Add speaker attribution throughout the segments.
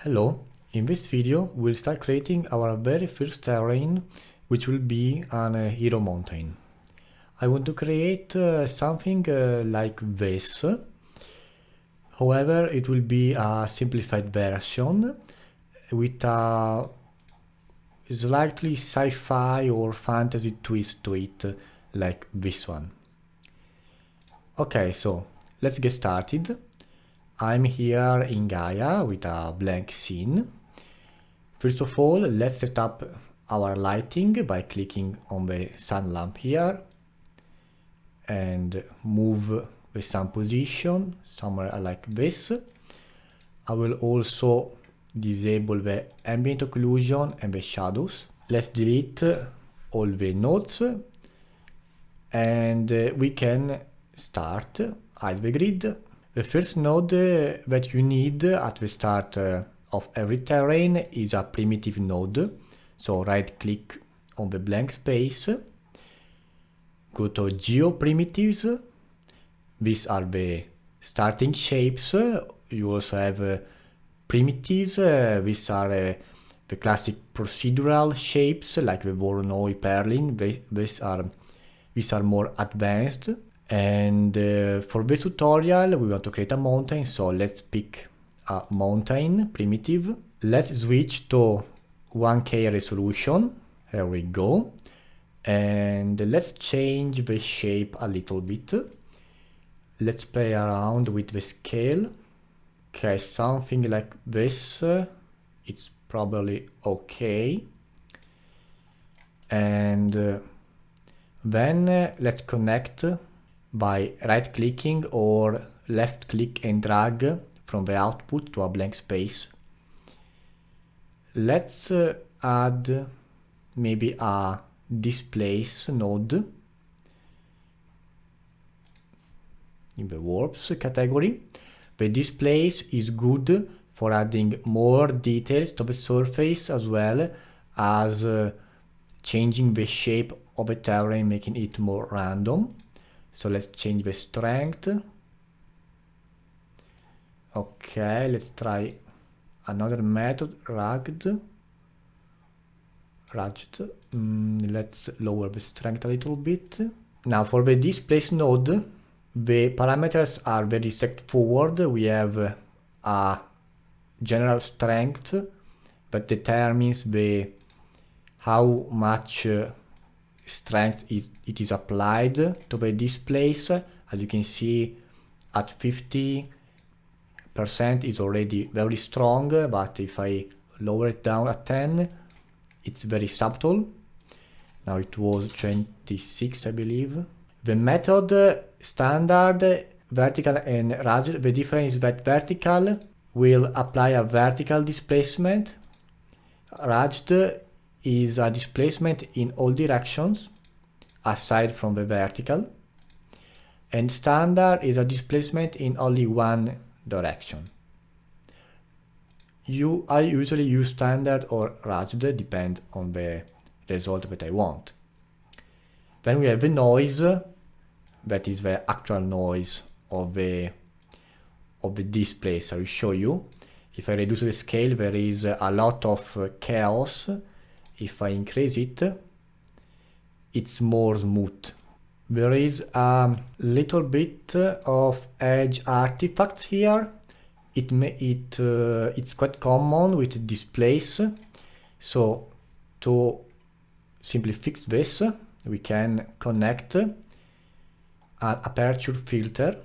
Speaker 1: Hello, in this video we'll start creating our very first terrain, which will be an hero mountain. I want to create something like this. However, it will be a simplified version with a slightly sci-fi or fantasy twist to it, like this one. Okay, so let's get started. I'm here in Gaea with a blank scene. First of all, let's set up our lighting by clicking on the sun lamp here and move the sun position somewhere like this. I will also disable the ambient occlusion and the shadows. Let's delete all the nodes and we can start hide the grid. The first node that you need at the start of every terrain is a primitive node. So right click on the blank space, go to Geo Primitives. These are the starting shapes. You also have primitives. These are the classic procedural shapes like the Voronoi Perlin. These are more advanced. And for this tutorial we want to create a mountain, so let's pick a mountain primitive. Let's switch to 1K resolution. Here we go. And let's change the shape a little bit. Let's play around with the scale. Okay, something like this. It's probably okay. And then let's connect by right clicking or left click and drag from the output to a blank space. Let's add maybe a displace node in the warps category. The displace is good for adding more details to the surface as well as changing the shape of the terrain, making it more random. So let's change the strength. Okay, let's try another method, rugged. Let's lower the strength a little bit. Now for the displace node, the parameters are very straightforward. We have a general strength that determines how much strength it is applied to the displace. As you can see, at 50% is already very strong, but if I lower it down at 10, it's very subtle. Now it was 26, I believe. The method standard, vertical and rugged, the difference is that vertical will apply a vertical displacement. Rugged is a displacement in all directions aside from the vertical, and standard is a displacement in only one direction. I usually use standard or rugged, depend on the result that I want. Then we have the noise, that is the actual noise of the displace. I will show you. If I reduce the scale, there is a lot of chaos. If I increase it, it's more smooth. There is a little bit of edge artifacts here. It's quite common with displace. So to simply fix this, we can connect an aperture filter.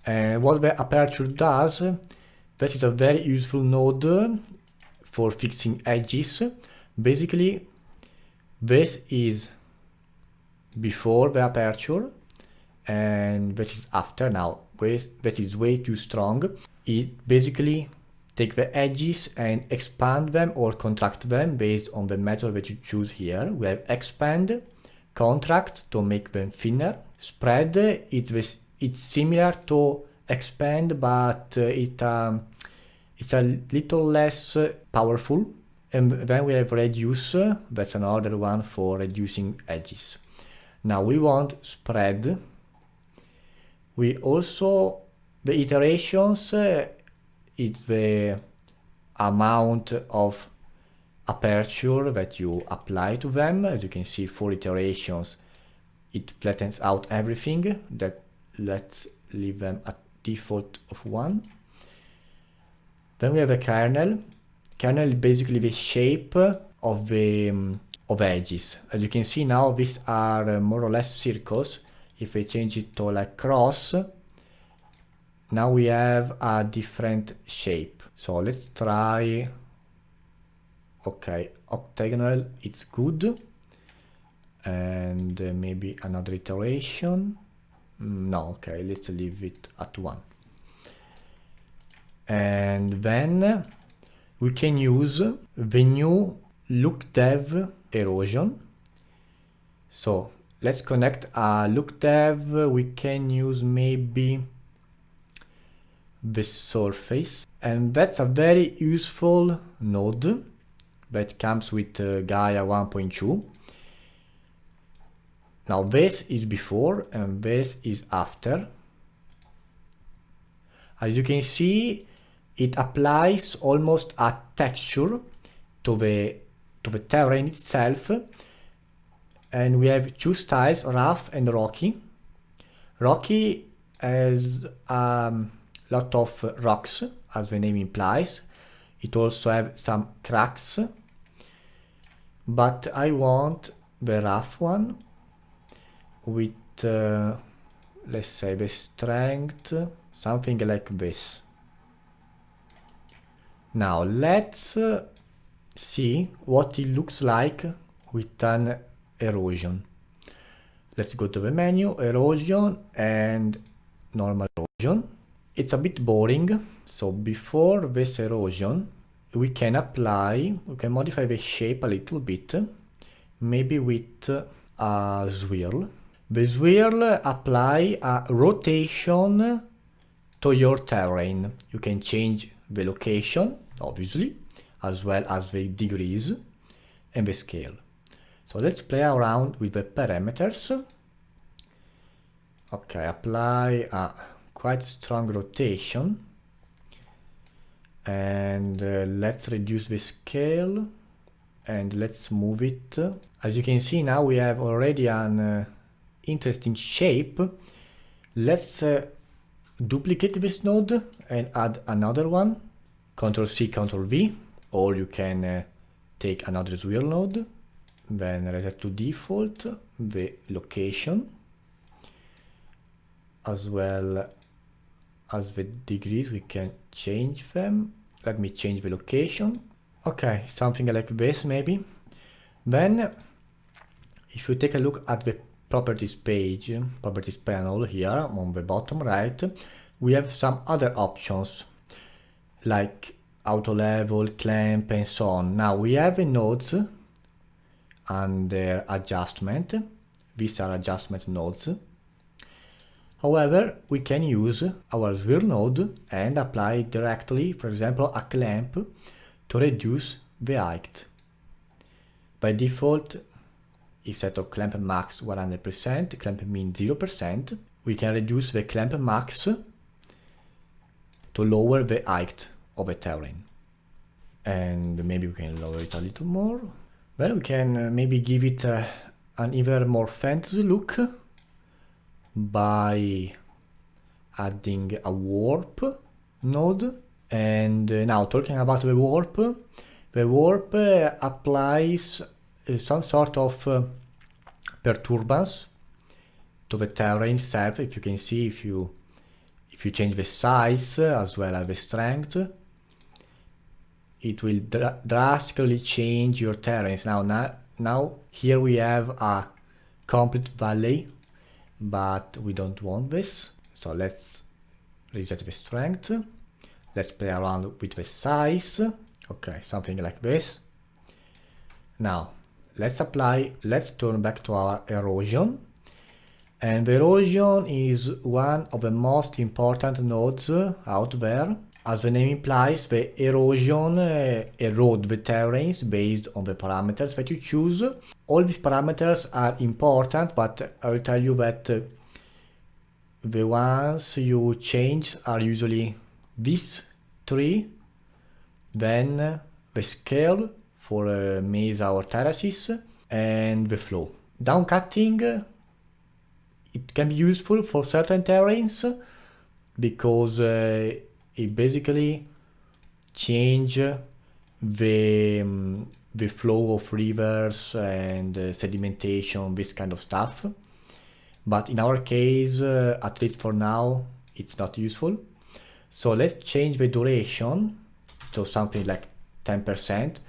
Speaker 1: And what the aperture does, that is a very useful node for fixing edges. Basically, this is before the aperture and that is after. Now, that is way too strong. It basically takes the edges and expand them or contract them based on the method that you choose here. We have expand, contract to make them thinner. Spread, it's similar to expand, but it's a little less powerful. And then we have reduce, that's another one for reducing edges. Now we want spread. We also The iterations is the amount of aperture that you apply to them. As you can see, 4 iterations, it flattens out everything. That let's leave them at default of 1. Then we have a kernel. Kernel is basically the shape of the edges. As you can see now, these are more or less circles. If I change it to like cross, now we have a different shape. So let's try. Okay, octagonal, it's good. And maybe another iteration. No, okay, let's leave it at 1. And then we can use the new look dev erosion. So let's connect a look dev. We can use maybe the surface, and that's a very useful node that comes with Gaea 1.2. Now this is before and this is after. As you can see, it applies almost a texture to the terrain itself, and we have 2 styles, rough and rocky. Rocky has lot of rocks, as the name implies. It also has some cracks, but I want the rough one with let's say the strength something like this. Now let's see what it looks like with an erosion. Let's go to the menu, erosion and normal erosion. It's a bit boring, so before this erosion we can modify the shape a little bit, maybe with a swirl. The swirl apply a rotation to your terrain. You can change the location, obviously, as well as the degrees and the scale. So let's play around with the parameters. Okay, apply a quite strong rotation, and let's reduce the scale and let's move it. As you can see, now we have already an interesting shape. Let's duplicate this node and add another one. Ctrl C, Ctrl V, or you can take another swirl node, then reset to default the location as well as the degrees. We can change them. Let me change the location. Okay, something like this maybe. Then if you take a look at the properties page, properties panel here on the bottom right, we have some other options like auto level, clamp and so on. Now we have the nodes under adjustment. These are adjustment nodes. However, we can use our swirl node and apply directly, for example, a clamp to reduce the height. By default, is set to clamp max 100%, clamp min 0%. We can reduce the clamp max to lower the height of the terrain. And maybe we can lower it a little more. Well, we can maybe give it an even more fantasy look by adding a warp node. And now talking about the warp applies some sort of perturbance to the terrain itself. If you can see, if you change the size as well as the strength, it will drastically change your terrains. Now here we have a complete valley, but we don't want this. So let's reset the strength. Let's play around with the size. Okay, something like this. Now let's turn back to our erosion. And the erosion is one of the most important nodes out there. As the name implies, the erosion erode the terrains based on the parameters that you choose. All these parameters are important, but I will tell you that the ones you change are usually these three, then the scale for mesa or terraces, and the flow. Downcutting, it can be useful for certain terrains because it basically change the flow of rivers and sedimentation, this kind of stuff. But in our case, at least for now, it's not useful. So let's change the duration to something like 10%.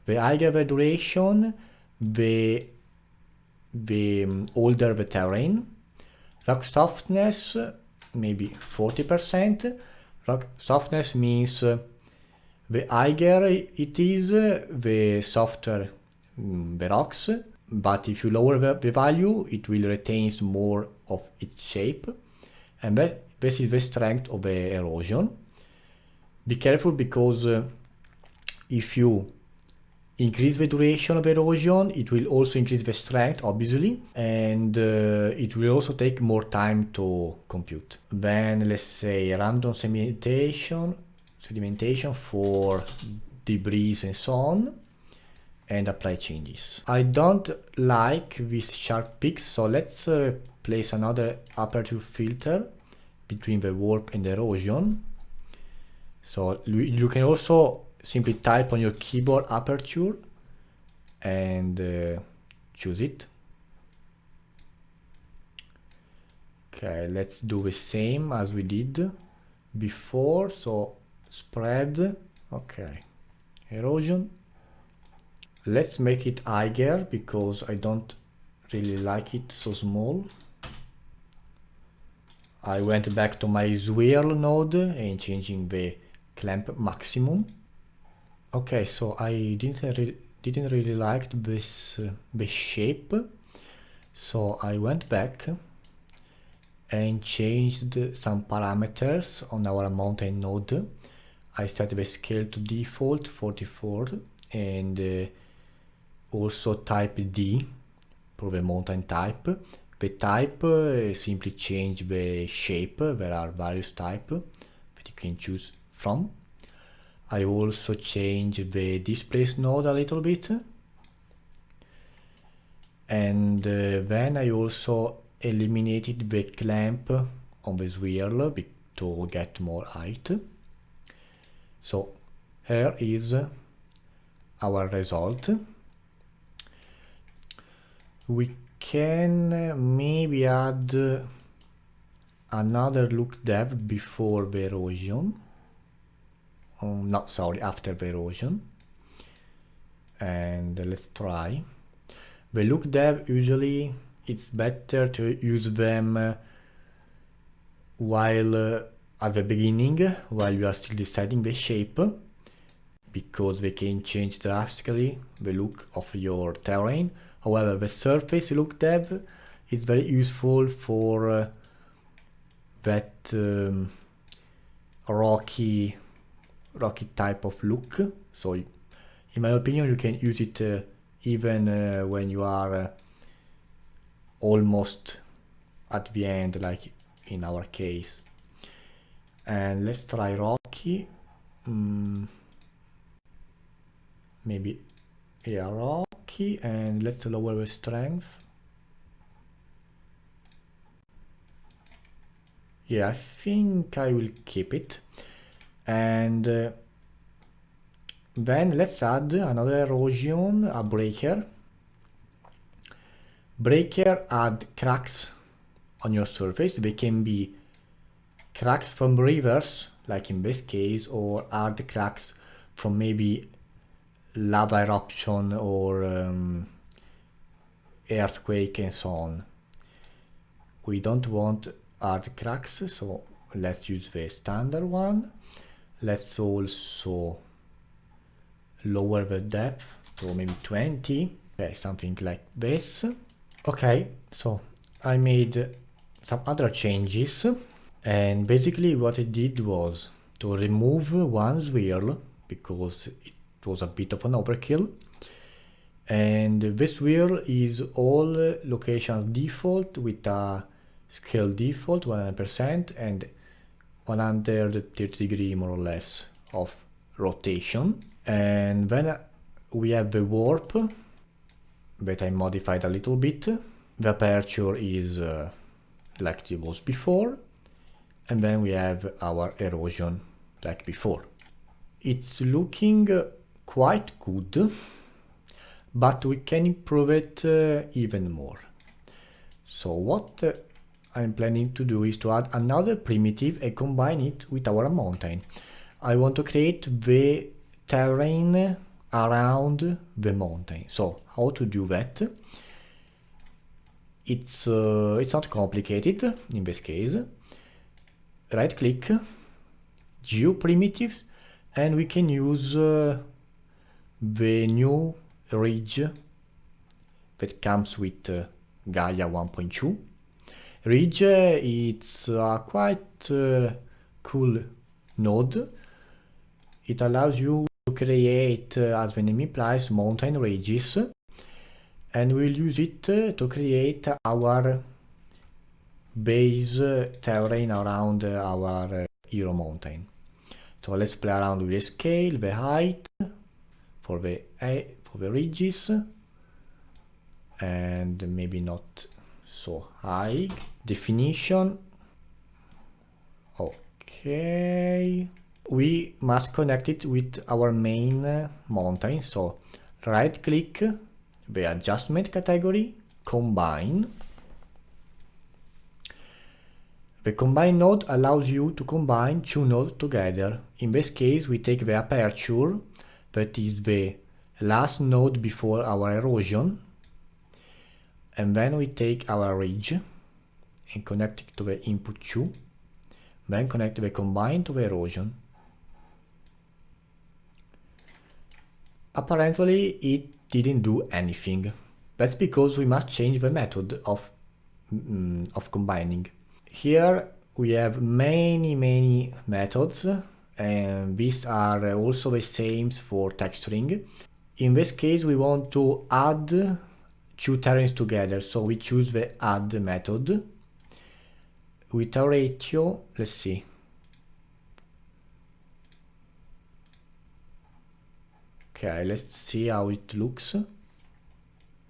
Speaker 1: The higher the duration, the older the terrain. Rock softness, maybe 40%. Rock softness means the higher it is, the softer the rocks. But if you lower the value, it will retain more of its shape. And this is the strength of the erosion. Be careful because if you increase the duration of erosion, it will also increase the strength, obviously, and it will also take more time to compute. Then let's say random sedimentation for debris and so on, and apply changes. I don't like these sharp peaks, so let's place another aperture filter between the warp and the erosion. So you can also simply type on your keyboard aperture and choose it. Okay, let's do the same as we did before. So spread, okay, erosion. Let's make it higher because I don't really like it so small. I went back to my swirl node and changing the clamp maximum. Okay, so I didn't really like this shape, so I went back and changed some parameters on our mountain node. I set the scale to default 44 and also type D for the mountain type. The type simply change the shape. There are various types that you can choose from. I also changed the displace node a little bit, and then I also eliminated the clamp on the swirl to get more height. So here is our result. We can maybe add another look depth before the erosion. No, sorry, after the erosion. And let's try. The look depth, usually it's better to use them while at the beginning, while you are still deciding the shape, because they can change drastically the look of your terrain. However, the surface look depth is very useful for that rocky type of look. So in my opinion, you can use it even when you are almost at the end, like in our case. And let's try rocky. Maybe, yeah, rocky, and let's lower the strength. Yeah, I think I will keep it. And then let's add another erosion, a breaker. Breaker add cracks on your surface. They can be cracks from rivers, like in this case, or hard cracks from maybe lava eruption or earthquake and so on. We don't want hard cracks, so let's use the standard one. Let's also lower the depth to maybe 20, okay, something like this. Okay, so I made some other changes, and basically what I did was to remove one swirl because it was a bit of an overkill, and this swirl is all location default with a scale default 100% and 130 degree more or less of rotation. And then we have the warp that I modified a little bit. The aperture is like it was before, and then we have our erosion like before. It's looking quite good, but we can improve it even more. So what I'm planning to do is to add another primitive and combine it with our mountain. I want to create the terrain around the mountain. So how to do that? It's not complicated in this case. Right click, GeoPrimitive, and we can use the new ridge that comes with Gaea 1.2. Ridge, it's a quite cool node. It allows you to create, as the name implies, mountain ridges, and we'll use it to create our base terrain around our hero mountain. So let's play around with the scale, the height for the ridges, and maybe not so high. Definition. Okay. We must connect it with our main mountain. So right click the adjustment category, combine. The combine node allows you to combine two nodes together. In this case, we take the aperture, that is the last node before our erosion, and then we take our ridge and connect it to the input 2, then connect the combine to the erosion. Apparently it didn't do anything. That's because we must change the method of combining. Here we have many methods, and these are also the same for texturing. In this case we want to add two terrains together, so we choose the add method with a ratio. Let's see. Okay, let's see how it looks.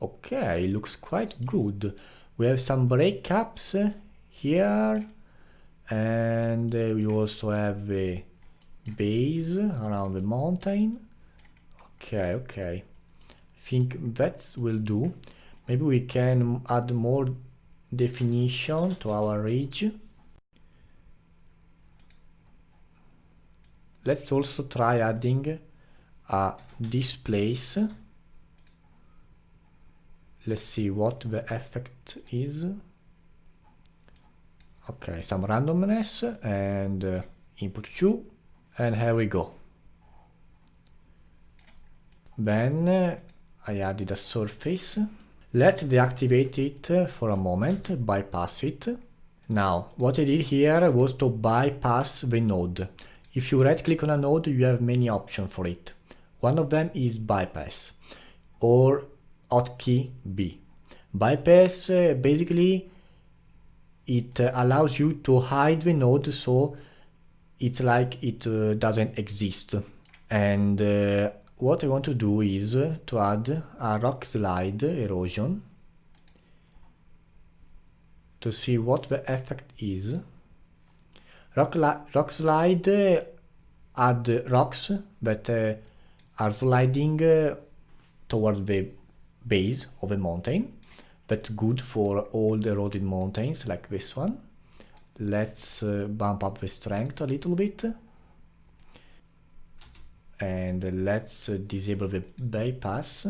Speaker 1: Okay, it looks quite good. We have some breakups here, and we also have the base around the mountain. Okay. I think that will do. Maybe we can add more definition to our ridge. Let's also try adding a displace. Let's see what the effect is. Okay, some randomness and input 2, and here we go. Then I added a surface. Let's deactivate it for a moment, bypass it. Now, what I did here was to bypass the node. If you right click on a node, you have many options for it. One of them is bypass or hotkey B. Bypass basically it allows you to hide the node, so it's like it doesn't exist. And what I want to do is to add a rock slide erosion to see what the effect is. Rock slide add rocks that are sliding towards the base of a mountain. That's good for old eroded mountains like this one. Let's bump up the strength a little bit. And let's disable the bypass.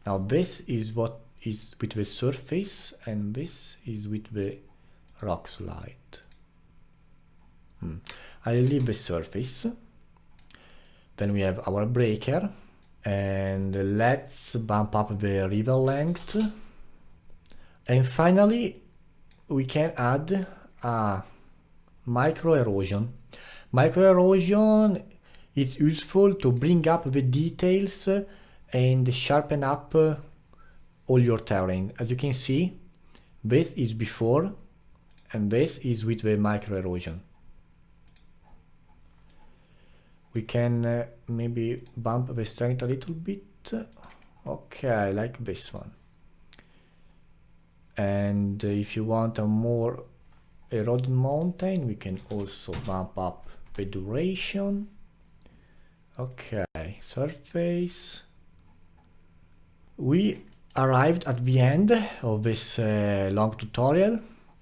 Speaker 1: Now this is what is with the surface, and this is with the rock slide. I'll leave the surface. Then we have our breaker, and let's bump up the river length. And finally we can add a micro erosion. Micro erosion is useful to bring up the details and sharpen up all your terrain. As you can see, This is before, and this is with the micro erosion. We can maybe bump the strength a little bit. Okay, I like this one. And if you want a more eroded mountain, we can also bump up the duration. Okay, surface. We arrived at the end of this long tutorial.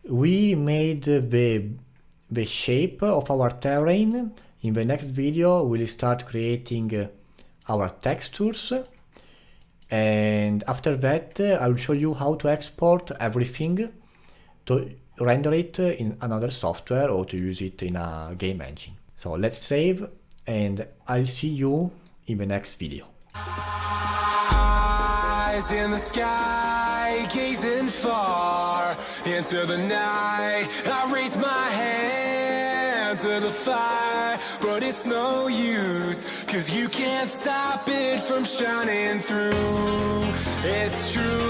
Speaker 1: We made the shape of our terrain. In the next video, we'll start creating our textures. And after that, I will show you how to export everything to render it in another software or to use it in a game engine. So let's save, and I'll see you in the next video. Eyes in the sky, gazing far into the night. I raise my hand to the fire, but it's no use, 'cause you can't stop it from shining through. It's true.